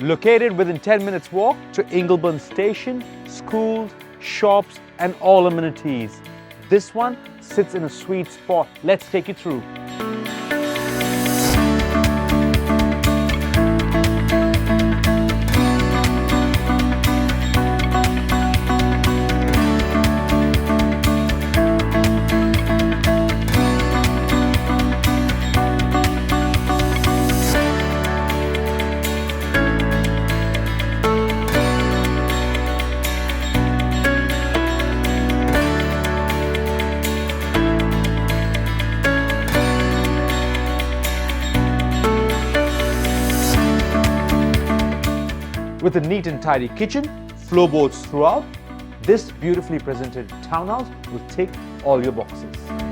Located within 10 minutes walk to Ingleburn Station, schools, shops and all amenities. This one sits in a sweet spot. Let's take you through. With a neat and tidy kitchen, floorboards throughout, this beautifully presented townhouse will tick all your boxes.